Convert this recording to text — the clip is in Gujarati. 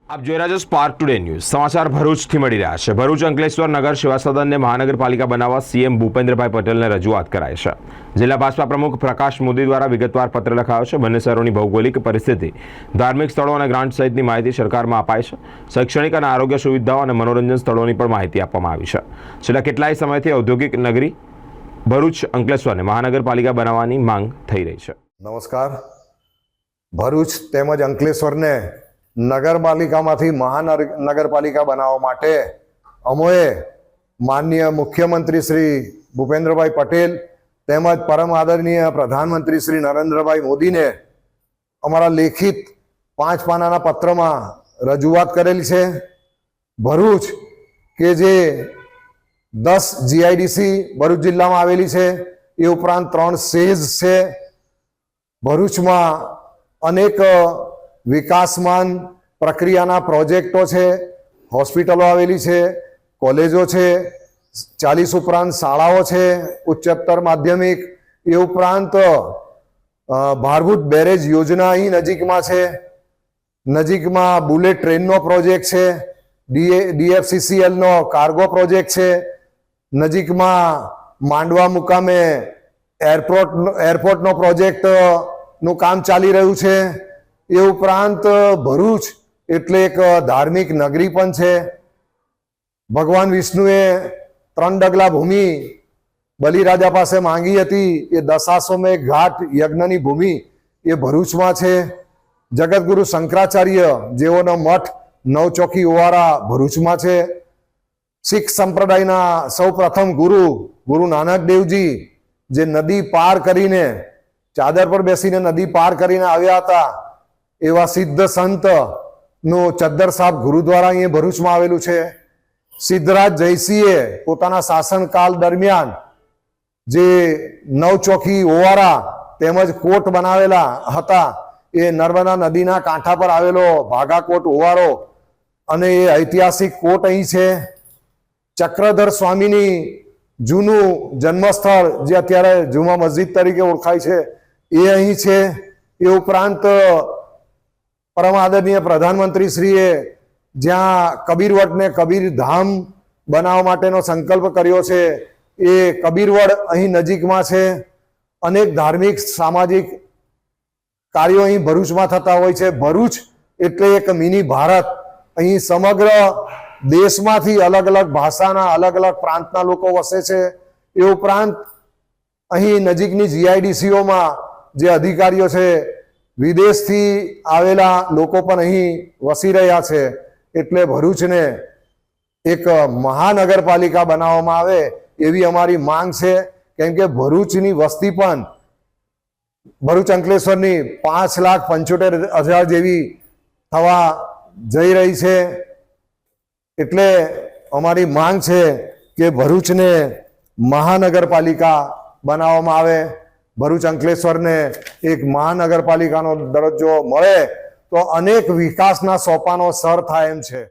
આપ જોઈ રહ્યા છો સ્પાર્ક ટુડે ન્યૂઝ સમાચાર ભરૂચથી મળી રહ્યા છે। ભરૂચ અંકલેશ્વર નગર સેવા સદનને મહાનગરપાલિકા બનાવવા સીએમ ભૂપેન્દ્રભાઈ પટેલને રજૂઆત કરાઈ છે। જિલ્લા ભાજપા પ્રમુખ પ્રકાશ મોદી દ્વારા વિગતવાર પત્ર લખાયો છે। બંને શહેરોની ભૌગોલિક પરિસ્થિતિ, ધાર્મિક સ્થળો અને ગ્રાન્ટ સહિતની માહિતી સરકારમાં અપાઈ છે। શૈક્ષણિક અને આરોગ્ય સુવિધાઓ અને મનોરંજન સ્થળોની પણ માહિતી આપવામાં આવી છે। છેલ્લા કેટલાય સમયથી ઔદ્યોગિક નગરી ભરૂચ અંકલેશ્વરને મહાનગરપાલિકા બનાવવાની માંગ થઈ રહી છે। નમસ્કાર। ભરૂચ તેમજ અંકલેશ્વરને નગરપાલિકામાંથી મહાનગરપાલિકા બનાવવા માટે અમોએ માનનીય મુખ્યમંત્રી શ્રી ભૂપેન્દ્રભાઈ પટેલ તેમજ પરમ આદરણીય પ્રધાનમંત્રી શ્રી નરેન્દ્રભાઈ મોદીને અમારા લેખિત 5 પાનાના પત્રમાં રજૂઆત કરેલી છે। ભરૂચ કે જે 10 જીઆઈડીસી ભરૂચ જિલ્લામાં આવેલી છે, એ ઉપરાંત 3 સેઝ છે। ભરૂચમાં અનેક વિકાસમાન પ્રક્રિયાના પ્રોજેક્ટો છે, હોસ્પિટલો આવેલી છે, કોલેજો છે, 40 ઉપરાંત શાળાઓ છે, ઉચ્ચતર માધ્યમિક, એ ઉપરાંત ભારભૂત બેરેજ યોજના અહીં નજીકમાં છે। નજીકમાં બુલેટ ટ્રેનનો પ્રોજેક્ટ છે, ડીએફસીસીએલનો કાર્ગો પ્રોજેક્ટ છે, નજીકમાં માંડવા મુકામે એરપોર્ટનો પ્રોજેક્ટનું કામ ચાલી રહ્યું છે। એ ઉપરાંત ભરૂચ એટલે એક ધાર્મિક નગરી પણ છે। ભગવાન વિષ્ણુએ 3 ડગલા ભૂમિ બલિરાજા પાસે માંગી હતી, એ દશાશ્વમેઘ ઘાટ યજ્ઞની ભૂમિ એ ભરૂચમાં છે। જગતગુરુ શંકરાચાર્ય જેઓનો મઠ નવચોકી ઓવારા ભરૂચમાં છે। શીખ સંપ્રદાયના સૌ પ્રથમ ગુરુ નાનક દેવજી જે નદી પાર કરીને, ચાદર પર બેસીને નદી પાર કરીને આવ્યા હતા, એવા સિદ્ધ સંત નું ચદ્દર સાહેબ ગુરુદ્વારા અહીંયા ભરૂચમાં આવેલું છે। સિદ્ધરાજ જયસિંહે પોતાના શાસનકાળ દરમિયાન જે નવચોકી ઓવારા તેમજ કોટ બનાવેલા હતા, એ નર્મદા નદીના કાંઠા પર આવેલો ભાગાકોટ ઓવારો અને એ ઐતિહાસિક કોટ અહીં છે। ચક્રધર સ્વામીની જૂનું જન્મસ્થળ જે અત્યારે જુમા મસ્જિદ તરીકે ઓળખાય છે, એ અહીં છે। એ ઉપરાંત પરમ આદરણીય પ્રધાનમંત્રી શ્રીએ જ્યાં કબીરવડને કબીર ધામ બનાવવા માટેનો સંકલ્પ કર્યો છે, એ કબીરવડ અહીં નજીકમાં છે। અનેક ધાર્મિક સામાજિક કાર્યો અહીં ભરૂચમાં થતા હોય છે। ભરૂચ એટલે એક મિની ભારત। અહીં સમગ્ર દેશમાંથી અલગ અલગ ભાષાના, અલગ અલગ પ્રાંતના લોકો વસે છે। એ ઉપરાંત અહીં નજીકની જીઆઈડીસીઓમાં જે અધિકારીઓ છે, વિદેશથી આવેલા લોકો પણ અહીં વસી રહ્યા છે। એટલે ભરૂચને એક મહાનગરપાલિકા બનાવવામાં આવે એવી અમારી માંગ છે। કેમ કે ભરૂચની વસ્તી પણ ભરૂચ અંકલેશ્વરની 5,75,000 જેવી થવા જઈ રહી છે। એટલે અમારી માંગ છે કે ભરૂચને મહાનગરપાલિકા બનાવવામાં આવે। ભરૂચ અંકલેશ્વરને એક મહાનગરપાલિકાનો દરજ્જો મળે તો અનેક વિકાસના સોપાનો સર થાય એમ છે।